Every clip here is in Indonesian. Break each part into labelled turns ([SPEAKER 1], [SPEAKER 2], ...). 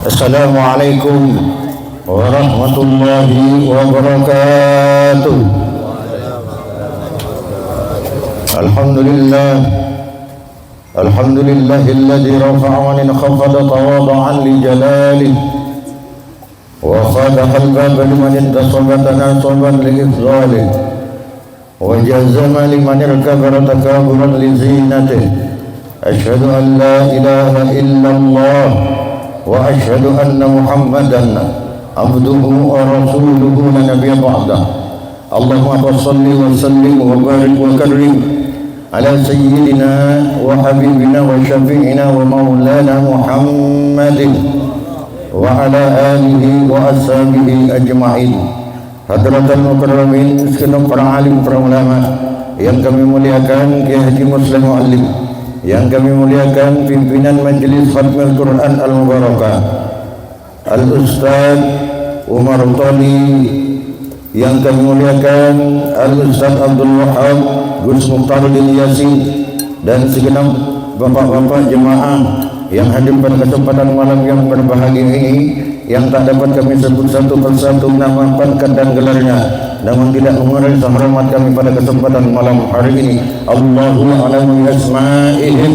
[SPEAKER 1] Assalamualaikum warahmatullahi wabarakatuh. Alhamdulillahilladzi rafa'a wa khafada tawadhu'an li jalalihi wa fataha al-baba liman intasaba tanasaban li ifdalihi wa jazama liman irkabara takaburan li zinatihi. Asyhadu an la ilaha illallah wa asyhadu anna Muhammadan abduhu wa rasuluhu la nabiyya ba'dah. Allahumma shalli wa sallim wa barik wa karim ala sayyidina wa habibina wa syafi'ina wa maulana Muhammadin wa ala alihi wa ashabihi ajma'in. Hadratul mukarramin, segenap para alim, para ulama yang kami muliakan, Kiai Haji Muslim Muallim, yang kami muliakan pimpinan Majelis Khatmil Quran Al-Mubarakah Al-Ustaz Umar Tali, yang kami muliakan Al-Ustaz Abdul Wahab Gus Mukhtaruddin Yasin, dan segenap bapak-bapak jemaah yang hadir pada kesempatan malam yang berbahagia ini, yang tak dapat kami sebut satu persatu nama, pangkat dan gelarnya, namun tidak mengurangi hormat kami pada kesempatan malam hari ini. Allahumma a'lamu bi asma'ihim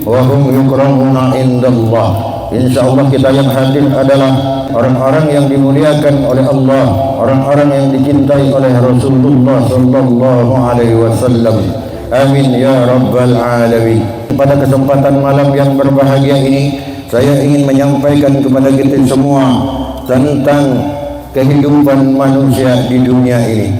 [SPEAKER 1] wa hum yukramuna indallah. Insyaallah kita yang hadir adalah orang-orang yang dimuliakan oleh Allah, orang-orang yang dicintai oleh Rasulullah sallallahu alaihi wasallam. Amin ya rabbal alamin. Pada kesempatan malam yang berbahagia ini, saya ingin menyampaikan kepada kita semua tentang kehidupan manusia di dunia ini.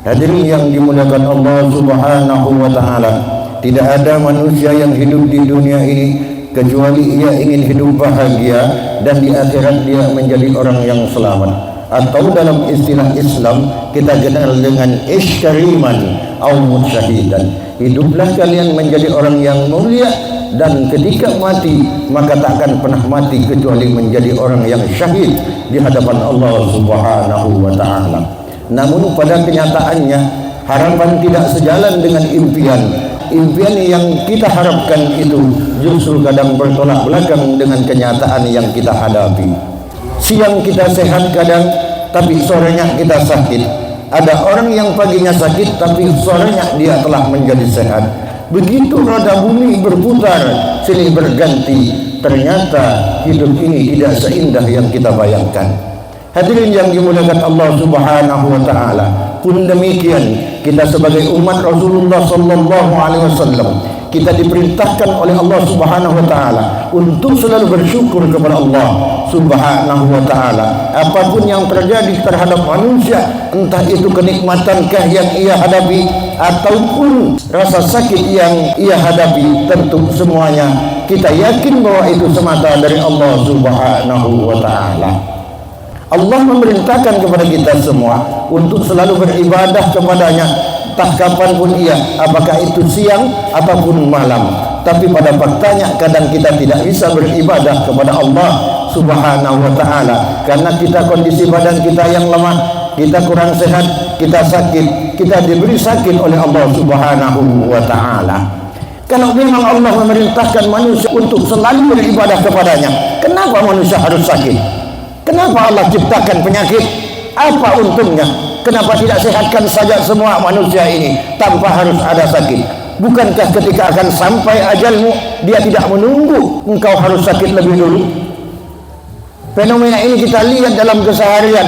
[SPEAKER 1] Hadirin yang dimuliakan Allah Subhanahu wa taala, tidak ada manusia yang hidup di dunia ini kecuali ia ingin hidup bahagia dan di akhirat dia menjadi orang yang selamat, atau dalam istilah Islam kita kenal dengan iskariman atau mutsyahidan. Hiduplah kalian menjadi orang yang mulia, dan ketika mati maka tak akan pernah mati kecuali menjadi orang yang syahid di hadapan Allah Subhanahu wa taala. Namun pada kenyataannya harapan tidak sejalan dengan impian. Impian yang kita harapkan itu justru kadang bertolak belakang dengan kenyataan yang kita hadapi. Siang kita sehat kadang, tapi sorenya kita sakit. Ada orang yang paginya sakit tapi sorenya dia telah menjadi sehat. Begitu roda bumi berputar silih berganti, ternyata hidup ini tidak seindah yang kita bayangkan. Hadirin yang dimuliakan Allah Subhanahu wa taala, pun demikian kita sebagai umat Rasulullah sallallahu alaihi wasallam, kita diperintahkan oleh Allah Subhanahu wa taala untuk selalu bersyukur kepada Allah Subhanahu wa taala. Apapun yang terjadi terhadap manusia, entah itu kenikmatankah yang ia hadapi ataupun rasa sakit yang ia hadapi, tentu semuanya kita yakin bahwa itu semata dari Allah Subhanahu wa taala. Allah memerintahkan kepada kita semua untuk selalu beribadah kepadanya, entah kapanpun ia, apakah itu siang ataupun malam. Tapi pada faktanya kadang kita tidak bisa beribadah kepada Allah Subhanahu wa taala karena kita kondisi badan kita yang lemah, kita kurang sehat, kita sakit, kita diberi sakit oleh Allah Subhanahu wa taala. Kalau memang Allah memerintahkan manusia untuk selalu beribadah kepadanya, kenapa manusia harus sakit? Kenapa Allah ciptakan penyakit? Apa untungnya? Kenapa tidak sehatkan saja semua manusia ini tanpa harus ada sakit? Bukankah ketika akan sampai ajalmu, dia tidak menunggu engkau harus sakit lebih dulu? Fenomena ini kita lihat dalam keseharian.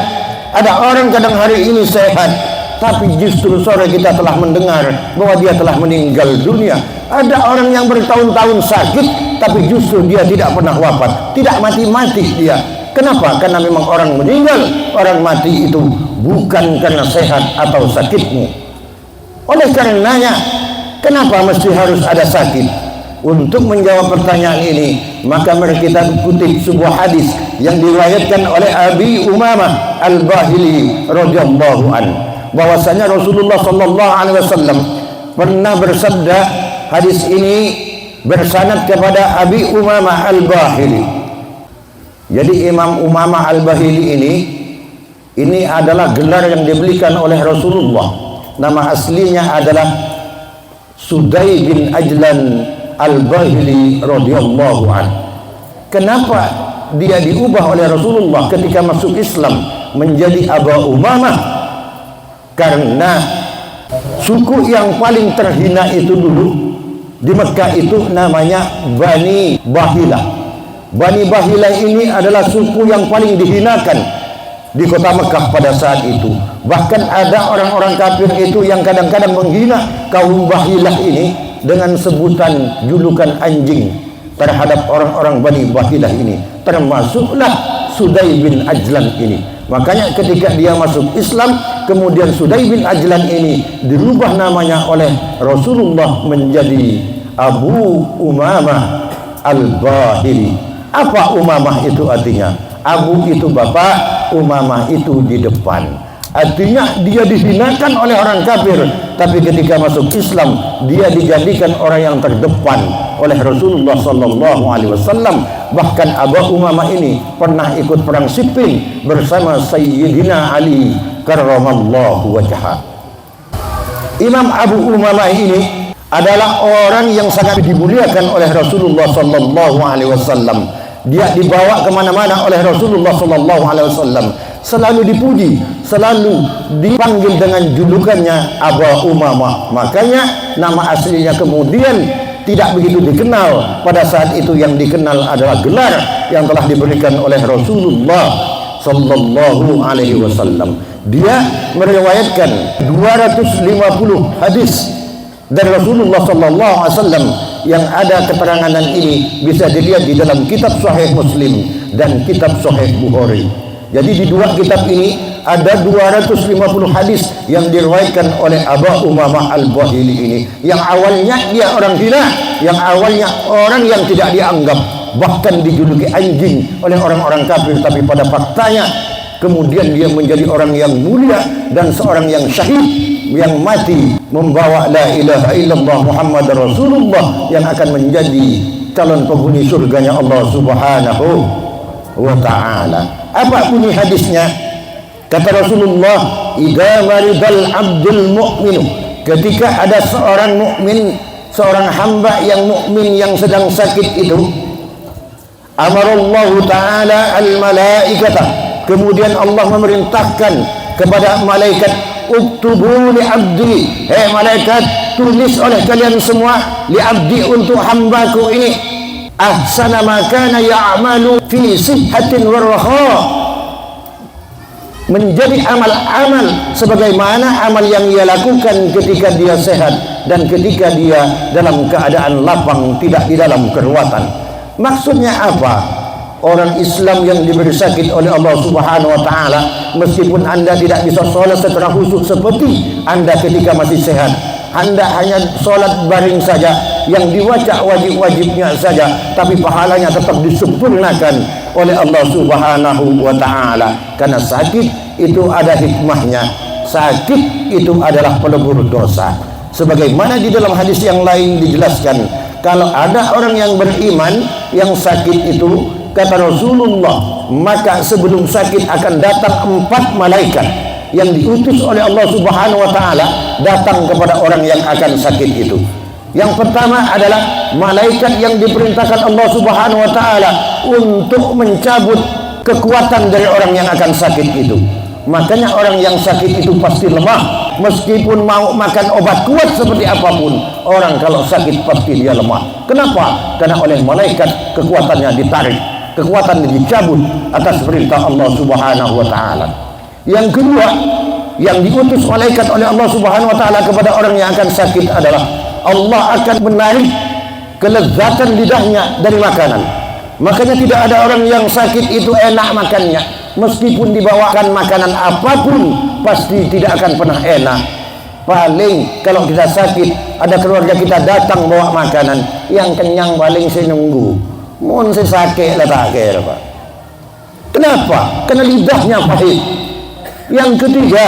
[SPEAKER 1] Ada orang kadang hari ini sehat, tapi justru sore kita telah mendengar bahwa dia telah meninggal dunia. Ada orang yang bertahun-tahun sakit, tapi justru dia tidak pernah wafat, tidak mati-mati dia. Kenapa? Karena memang orang meninggal, orang mati itu bukan karena sehat atau sakitmu. Oleh karenanya, kenapa mesti harus ada sakit? Untuk menjawab pertanyaan ini, maka mari kita kutip sebuah hadis yang diriwayatkan oleh Abi Umamah Al-Bahili radhiyallahu an, bahwasanya Rasulullah sallallahu alaihi wasallam pernah bersabda. Hadis ini bersanad kepada Abi Umamah Al-Bahili. Jadi Imam Umamah Al-Bahili ini adalah gelar yang diberikan oleh Rasulullah. Nama aslinya adalah Sudai bin Ajlan Al-Bahili radhiyallahu anhu. Kenapa dia diubah oleh Rasulullah ketika masuk Islam menjadi Abu Umamah? Karena suku yang paling terhina itu dulu di Mekah itu namanya Bani Bahilah. Bani Bahilah ini adalah suku yang paling dihinakan di kota Mekah pada saat itu. Bahkan ada orang-orang kafir itu yang kadang-kadang menghina kaum Bahilah ini dengan sebutan julukan anjing terhadap orang-orang Bani Bahilah ini, termasuklah Sudai bin Ajlan ini. Makanya ketika dia masuk Islam, kemudian Sudai bin Ajlan ini dirubah namanya oleh Rasulullah menjadi Abu Umamah Al-Bahili. Apa Umamah itu artinya? Abu itu bapak, Umamah itu di depan. Artinya dia dihinakan oleh orang kafir, tapi ketika masuk Islam dia dijadikan orang yang terdepan oleh Rasulullah sallallahu alaihi wasallam. Bahkan Abu Umamah ini pernah ikut perang Siffin bersama Sayyidina Ali karramallahu wajhah. Imam Abu Umamah ini adalah orang yang sangat dimuliakan oleh Rasulullah sallallahu alaihi wasallam. Dia dibawa kemana-mana oleh Rasulullah sallallahu alaihi wasallam, selalu dipuji, selalu dipanggil dengan julukannya Abu Umamah. Makanya nama aslinya kemudian tidak begitu dikenal. Pada saat itu yang dikenal adalah gelar yang telah diberikan oleh Rasulullah sallallahu alaihi wasallam. Dia meriwayatkan 250 hadis dari Rasulullah sallallahu alaihi wasallam, yang ada keterangan ini bisa dilihat di dalam kitab Sahih Muslim dan kitab Sahih Bukhari. Jadi di dua kitab ini ada 250 hadis yang diriwayatkan oleh Abu Umamah Al-Bahili ini, yang awalnya dia orang hina, yang awalnya orang yang tidak dianggap, bahkan dijuluki anjing oleh orang-orang kafir, tapi pada faktanya kemudian dia menjadi orang yang mulia dan seorang yang syahid, yang mati membawa la ilaha illallah Muhammad Rasulullah, yang akan menjadi calon penghuni surganya Allah Subhanahu wa ta'ala. Apa bunyi hadisnya? Kata Rasulullah, idza maridal abdul mu'minu, ketika ada seorang mukmin, seorang hamba yang mukmin yang sedang sakit itu, amarallahu ta'ala al malaikata, kemudian Allah memerintahkan kepada malaikat, uktubu li abdi, hei malaikat, tulis oleh kalian semua, li abdi, untuk hambaku ini, ahsana ma kana ya'malu fi sihhatin warraha, menjadi amal-amal sebagaimana amal yang ia lakukan ketika dia sehat dan ketika dia dalam keadaan lapang, tidak di dalam keruatan. Maksudnya apa? Orang Islam yang diberi sakit oleh Allah Subhanahu wa ta'ala, meskipun anda tidak bisa sholat secara khusyuk seperti anda ketika masih sehat, anda hanya sholat baring saja yang dibaca wajib-wajibnya saja, tapi pahalanya tetap disempurnakan oleh Allah Subhanahu wa ta'ala. Karena sakit itu ada hikmahnya, sakit itu adalah pelebur dosa. Sebagaimana di dalam hadis yang lain dijelaskan, kalau ada orang yang beriman yang sakit itu, kata Rasulullah, maka sebelum sakit akan datang 4 malaikat yang diutus oleh Allah Subhanahu wa ta'ala datang kepada orang yang akan sakit itu. Yang pertama adalah malaikat yang diperintahkan Allah Subhanahu wa ta'ala untuk mencabut kekuatan dari orang yang akan sakit itu. Makanya orang yang sakit itu pasti lemah, meskipun mau makan obat kuat seperti apapun, orang kalau sakit pasti dia lemah. Kenapa? Karena oleh malaikat kekuatannya ditarik, kekuatan dicabut atas perintah Allah Subhanahu wa ta'ala. Yang kedua, yang diutus malaikat oleh Allah Subhanahu wa ta'ala kepada orang yang akan sakit adalah Allah akan menarik kelezatan lidahnya dari makanan. Makanya tidak ada orang yang sakit itu enak makannya, meskipun dibawakan makanan apapun pasti tidak akan pernah enak. Paling kalau kita sakit, ada keluarga kita datang bawa makanan, yang kenyang paling saya nunggu, mohon saya sakit lah tak kira Pak. Kenapa? Karena lidahnya pahit. Yang ketiga,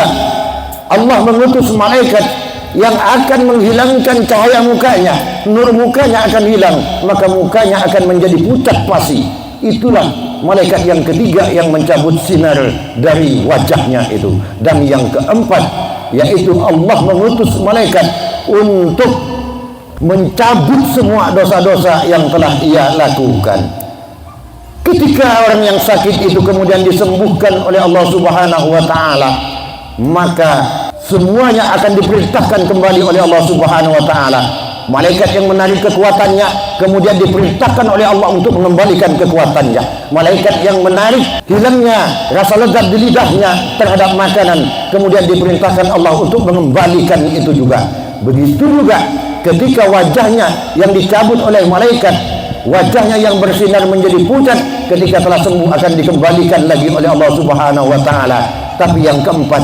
[SPEAKER 1] Allah mengutus malaikat yang akan menghilangkan cahaya mukanya, nur mukanya akan hilang, maka mukanya akan menjadi pucat pasi. Itulah malaikat yang ketiga yang mencabut sinar dari wajahnya itu. Dan yang keempat, yaitu Allah mengutus malaikat untuk mencabut semua dosa-dosa yang telah ia lakukan. Ketika orang yang sakit itu kemudian disembuhkan oleh Allah Subhanahu wa taala, maka semuanya akan diperintahkan kembali oleh Allah Subhanahu wa taala. Malaikat yang menarik kekuatannya kemudian diperintahkan oleh Allah untuk mengembalikan kekuatannya. Malaikat yang menarik hilangnya rasa lezat di lidahnya terhadap makanan kemudian diperintahkan Allah untuk mengembalikan itu juga. Begitu juga ketika wajahnya yang dicabut oleh malaikat, wajahnya yang bersinar menjadi pucat, ketika telah sembuh akan dikembalikan lagi oleh Allah Subhanahu wa taala. Tapi yang keempat,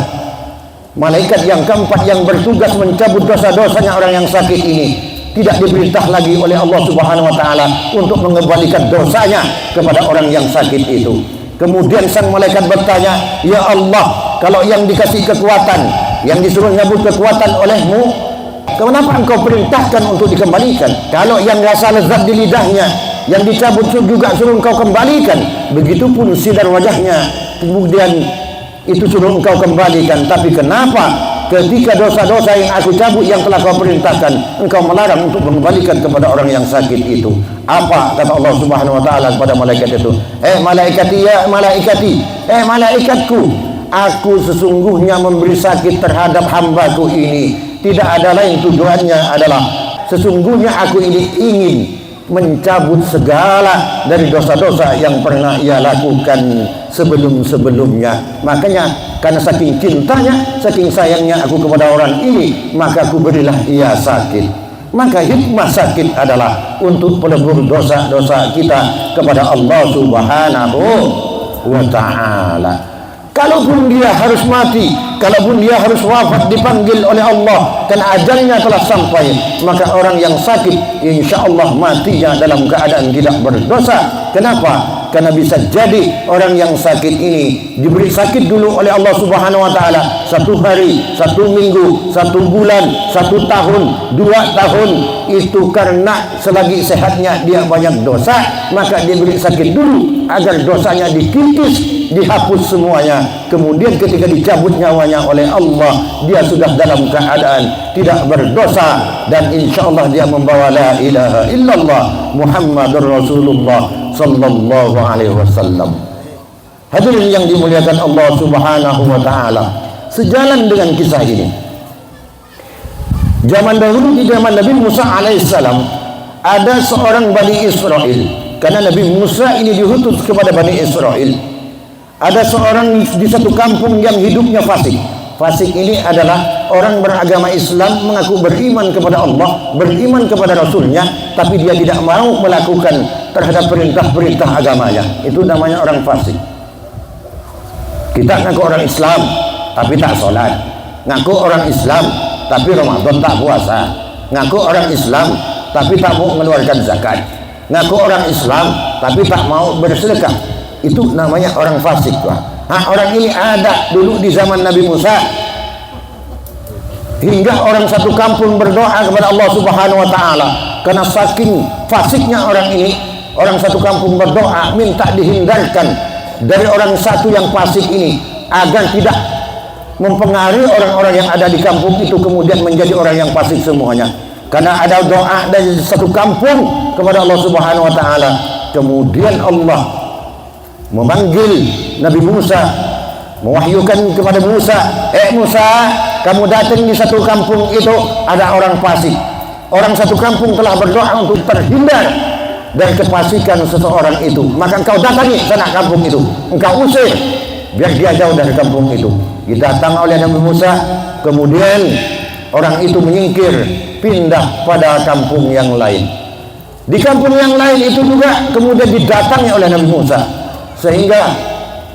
[SPEAKER 1] malaikat yang keempat yang bertugas mencabut dosa-dosanya orang yang sakit ini tidak diperintah lagi oleh Allah Subhanahu wa taala untuk mengembalikan dosanya kepada orang yang sakit itu. Kemudian sang malaikat bertanya, "Ya Allah, kalau yang dikasih kekuatan, yang disuruh nyabut kekuatan olehmu, kenapa engkau perintahkan untuk dikembalikan? Kalau yang rasa lezat di lidahnya yang dicabut juga suruh engkau kembalikan, begitupun sinar wajahnya kemudian itu suruh engkau kembalikan. Tapi kenapa ketika dosa-dosa yang aku cabut yang telah kau perintahkan, engkau melarang untuk mengembalikan kepada orang yang sakit itu?" Apa kata Allah Subhanahu wa taala kepada malaikat itu? Malaikati ya malaikati, malaikatku, aku sesungguhnya memberi sakit terhadap hambaku ini. Tidak ada lain, tujuannya adalah sesungguhnya aku ini ingin mencabut segala dari dosa-dosa yang pernah ia lakukan sebelum-sebelumnya. Makanya karena saking cintanya, saking sayangnya aku kepada orang ini, maka aku berilah ia sakit. Maka hikmah sakit adalah untuk pelebur dosa-dosa kita kepada Allah Subhanahu wa ta'ala. Kalaupun dia harus mati, kalaupun dia harus wafat dipanggil oleh Allah dan ajalnya telah sampai, maka orang yang sakit insya Allah matinya dalam keadaan tidak berdosa. Kenapa? Karena bisa jadi orang yang sakit ini diberi sakit dulu oleh Allah Subhanahu wa taala 1 hari, 1 minggu, 1 bulan, 1 tahun, 2 tahun, itu karena selagi sehatnya dia banyak dosa, maka diberi sakit dulu agar dosanya dikikis, dihapus semuanya. Kemudian ketika dicabut nyawanya oleh Allah, dia sudah dalam keadaan tidak berdosa dan insya Allah dia membawa la ilaha illallah Muhammadur Rasulullah sallallahu alaihi wasallam. Hadirin yang dimuliakan Allah Subhanahu wa taala, sejalan dengan kisah ini, zaman dahulu di zaman Nabi Musa alaihissalam ada seorang Bani Israel. Karena Nabi Musa ini diutus kepada Bani Israel, ada seorang di satu kampung yang hidupnya fasik. Fasik ini adalah orang beragama Islam, mengaku beriman kepada Allah, beriman kepada Rasulnya, tapi dia tidak mau melakukan terhadap perintah-perintah agamanya. Itu namanya orang fasik. Kita ngaku orang Islam tapi tak sholat, ngaku orang Islam tapi Ramadan tak puasa, ngaku orang Islam tapi tak mau mengeluarkan zakat, ngaku orang Islam tapi tak mau bersedekah. Itu namanya orang fasik. Orang ini ada dulu di zaman Nabi Musa, hingga orang satu kampung berdoa kepada Allah Subhanahu wa taala. Karena saking fasiknya orang ini, orang satu kampung berdoa minta dihindarkan dari orang satu yang fasik ini agar tidak mempengaruhi orang-orang yang ada di kampung itu kemudian menjadi orang yang fasik semuanya. Karena ada doa dari satu kampung kepada Allah Subhanahu wa taala, kemudian Allah memanggil Nabi Musa, mewahyukan kepada Musa, Musa, kamu datang di satu kampung itu ada orang fasik. Orang satu kampung telah berdoa untuk terhindar dari kefasikan seseorang itu, maka engkau datangi sana kampung itu, engkau usir biar dia jauh dari kampung itu. Didatang oleh Nabi Musa, kemudian orang itu menyingkir, pindah pada kampung yang lain. Di kampung yang lain itu juga kemudian didatangi oleh Nabi Musa, sehingga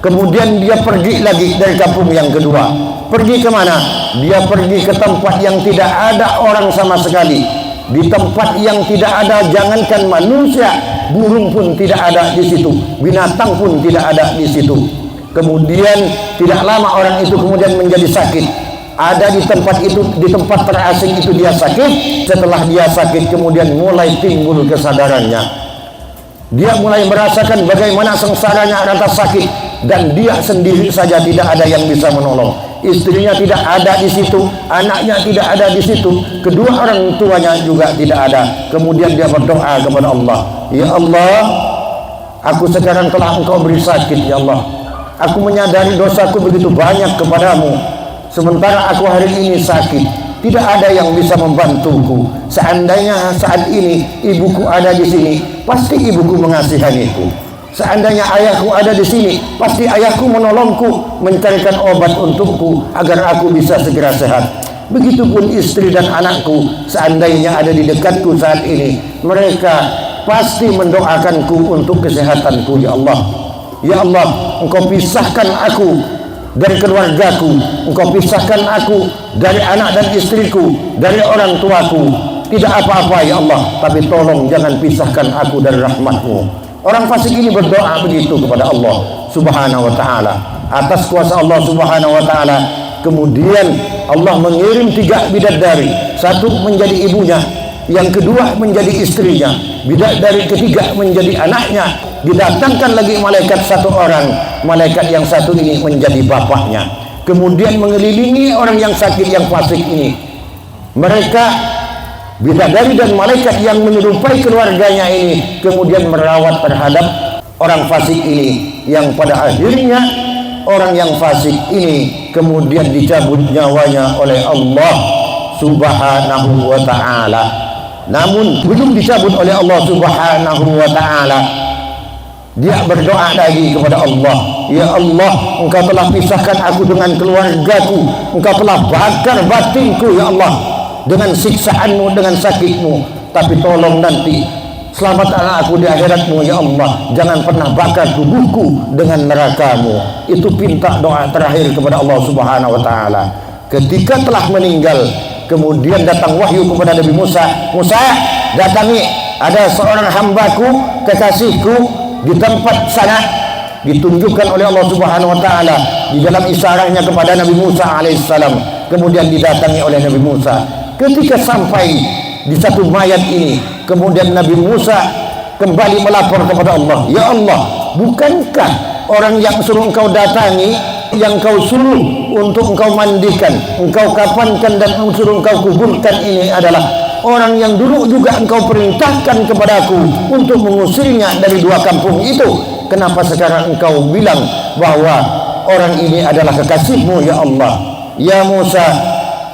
[SPEAKER 1] kemudian dia pergi lagi dari kampung yang kedua. Pergi kemana? Dia pergi ke tempat yang tidak ada orang sama sekali. Di tempat yang tidak ada, jangankan manusia, burung pun tidak ada di situ, binatang pun tidak ada di situ. Kemudian tidak lama orang itu kemudian menjadi sakit. Ada di tempat itu, di tempat terasing itu dia sakit. Setelah dia sakit kemudian mulai timbul kesadarannya. Dia mulai merasakan bagaimana sengsaranya rasa sakit, dan dia sendiri saja tidak ada yang bisa menolong. Istrinya tidak ada di situ, anaknya tidak ada di situ, kedua orang tuanya juga tidak ada. Kemudian dia berdoa kepada Allah, ya Allah, Aku sekarang telah Engkau beri sakit ya Allah. Aku menyadari dosaku begitu banyak kepadamu. Sementara aku hari ini sakit, tidak ada yang bisa membantuku. Seandainya saat ini ibuku ada di sini, pasti ibuku mengasihaniku. Seandainya ayahku ada di sini, pasti ayahku menolongku, mencarikan obat untukku agar aku bisa segera sehat. Begitupun istri dan anakku, seandainya ada di dekatku saat ini, mereka pasti mendoakanku untuk kesehatanku ya Allah. Ya Allah, Engkau pisahkan aku dari keluargaku, Engkau pisahkan aku dari anak dan istriku, dari orang tuaku. Tidak apa-apa ya Allah, tapi tolong jangan pisahkan aku dari rahmat-Mu. Orang fasik ini berdoa begitu kepada Allah Subhanahu wa ta'ala. Atas kuasa Allah Subhanahu wa ta'ala, kemudian Allah mengirim 3 bidadari. Satu menjadi ibunya, yang kedua menjadi istrinya, bidadari ketiga menjadi anaknya. Didatangkan lagi malaikat 1 orang, malaikat yang satu ini menjadi bapaknya. Kemudian mengelilingi orang yang sakit, yang fasik ini. Mereka bidadari dan malaikat yang menyerupai keluarganya ini kemudian merawat terhadap orang fasik ini, yang pada akhirnya orang yang fasik ini kemudian dicabut nyawanya oleh Allah Subhanahu wa ta'ala. Namun belum dicabut oleh Allah Subhanahu wa ta'ala, dia berdoa lagi kepada Allah, ya Allah, Engkau telah pisahkan aku dengan keluargaku, Engkau telah bakar batinku ya Allah dengan siksaanmu, dengan sakitmu, tapi tolong nanti selamatkan aku di akhiratmu ya Allah, jangan pernah bakar tubuhku dengan nerakamu. Itu pinta doa terakhir kepada Allah Subhanahu wa ta'ala. Ketika telah meninggal, kemudian datang wahyu kepada Nabi Musa, Musa, datangi, ada seorang hambaku, kekasihku di tempat sana. Ditunjukkan oleh Allah Subhanahu wa ta'ala di dalam isyaratnya kepada Nabi Musa alaihissalam. Kemudian didatangi oleh Nabi Musa. Ketika sampai di satu mayat ini, kemudian Nabi Musa kembali melapor kepada Allah, ya Allah, bukankah orang yang suruh engkau datangi, yang kau suruh untuk engkau mandikan, engkau kafankan dan suruh engkau kuburkan ini adalah orang yang dulu juga engkau perintahkan kepadaku untuk mengusirnya dari 2 kampung itu? Kenapa sekarang engkau bilang bahwa orang ini adalah kekasihmu ya Allah? Ya Musa,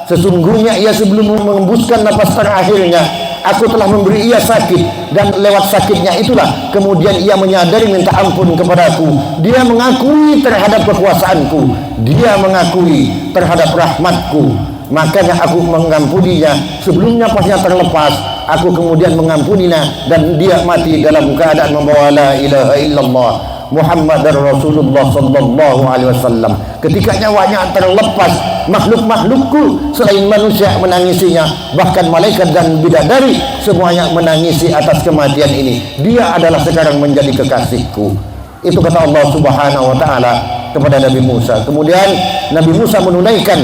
[SPEAKER 1] sesungguhnya ia sebelum mengembuskan nafas terakhirnya, aku telah memberi ia sakit, dan lewat sakitnya itulah kemudian ia menyadari minta ampun kepadaku. Dia mengakui terhadap kekuasaanku, dia mengakui terhadap rahmatku, makanya aku mengampuninya. Sebelumnya pasnya terlepas, aku kemudian mengampuninya, dan dia mati dalam keadaan membawa la ilaha illallah Muhammadar Rasulullah sallallahu alaihi wasallam. Ketika nyawanya terlepas, makhluk-makhlukku selain manusia menangisinya, bahkan malaikat dan bidadari semuanya menangisi atas kematian ini. Dia adalah sekarang menjadi kekasihku. Itu kata Allah Subhanahu wa ta'ala kepada Nabi Musa. Kemudian Nabi Musa menunaikan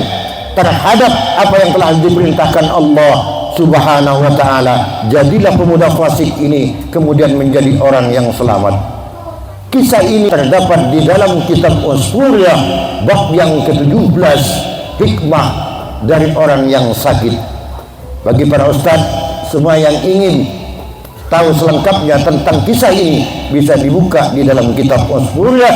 [SPEAKER 1] terhadap apa yang telah diperintahkan Allah Subhanahu wa ta'ala. Jadilah pemuda fasik ini kemudian menjadi orang yang selamat. Kisah ini terdapat di dalam kitab As-Surah bab yang ke-17, hikmah dari orang yang sakit. Bagi para ustaz semua yang ingin tahu selengkapnya tentang kisah ini, bisa dibuka di dalam kitab As-Surah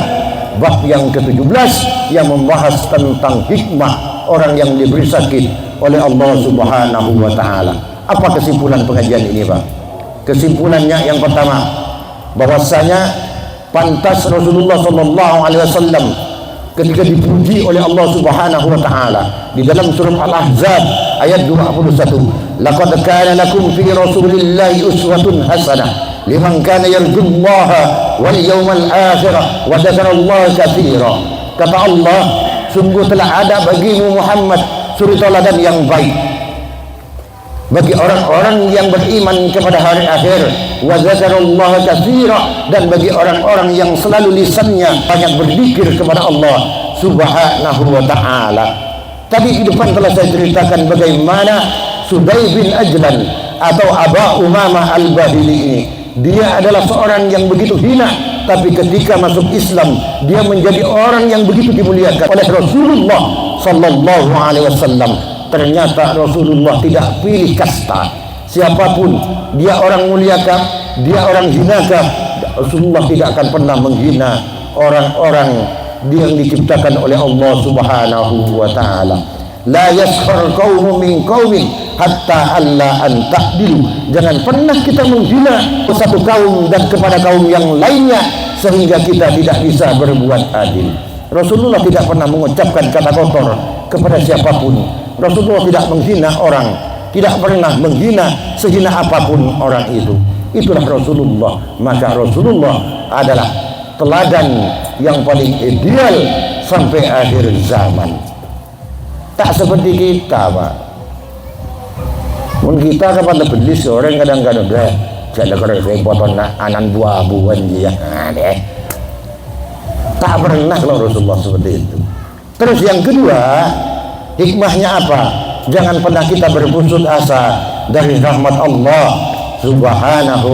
[SPEAKER 1] bab yang ke-17 yang membahas tentang hikmah orang yang diberi sakit oleh Allah Subhanahu wa ta'ala. Apa kesimpulan pengajian ini, Pak? Kesimpulannya yang pertama, bahwasanya pantas Rasulullah sallallahu alaihi wasallam ketika dipuji oleh Allah Subhanahu wa ta'ala di dalam surah Al-Ahzab ayat 21, laqad kana lakum fi rasulillahi uswatun hasanah liman kana yarjullaha wal yawmal akhir wa dzakarallaha katsira. Kata Allah, sungguh telah ada bagimu Muhammad suri teladan yang baik bagi orang-orang yang beriman kepada hari akhir, wa dzakarallaha katsira, dan bagi orang-orang yang selalu lisannya banyak berzikir kepada Allah Subhanahu wa ta'ala. Tadi di depan telah saya ceritakan bagaimana Sudai bin Ajlan atau Aba Umamah Al-Bahili ini, dia adalah seorang yang begitu hina, tapi ketika masuk Islam dia menjadi orang yang begitu dimuliakan oleh Rasulullah sallallahu alaihi wasallam. Ternyata Rasulullah tidak pilih kasta, siapapun dia, orang muliakah, dia orang hinakah, Rasulullah tidak akan pernah menghina orang-orang yang diciptakan oleh Allah Subhanahu wa taala. La yaskhar qaumun min qaumin hatta alla an ta'dilu. Jangan pernah kita menghina satu kaum dan kepada kaum yang lainnya sehingga kita tidak bisa berbuat adil. Rasulullah tidak pernah mengucapkan kata kotor kepada siapapun. Rasulullah tidak menghina orang, tidak pernah menghina sehina apapun orang itu. Itulah Rasulullah. Maka Rasulullah adalah teladan yang paling ideal sampai akhir zaman. Tak seperti kita, Pak. Mun kita kepada belis orang kadang-kadang deh, jadi kalau repotan anan buah-buahan dia, deh. Tak pernah kalau Rasulullah seperti itu. Terus yang kedua, hikmahnya apa? Jangan pernah kita berputus asa dari rahmat Allah Subhanahu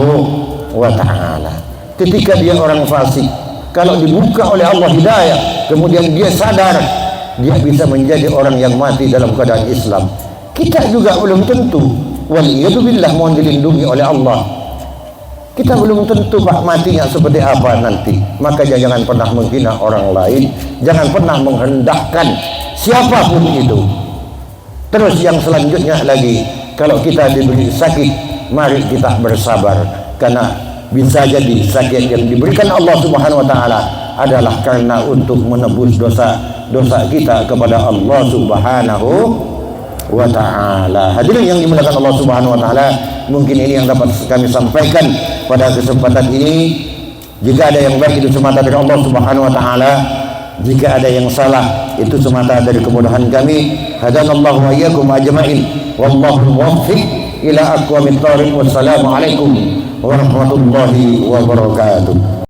[SPEAKER 1] wa ta'ala. Ketika dia orang fasik, kalau dibuka oleh Allah hidayah, kemudian dia sadar, dia bisa menjadi orang yang mati dalam keadaan Islam. Kita juga belum tentu, waliyadzubillah, mohon dilindungi oleh Allah. Kita belum tentu Pak matinya seperti apa nanti. Maka jangan pernah menghina orang lain, jangan pernah menghendakkan siapapun itu. Terus yang selanjutnya lagi, kalau kita diberi sakit, mari kita bersabar, karena bisa jadi sakit yang diberikan Allah Subhanahu wa taala adalah karena untuk menebus dosa kita kepada Allah Subhanahu wa ta'ala. Hadirin yang dimuliakan Allah Subhanahu wa ta'ala, mungkin ini yang dapat kami sampaikan pada kesempatan ini. Jika ada yang baik itu semata dari Allah Subhanahu wa ta'ala, jika ada yang salah itu semata dari kemudahan kami. Hadanallahu wa iyyakum ajmain, wallahu muwaffiq ila aqwamit thariq. Wassalamu alaikum warahmatullahi wabarakatuh.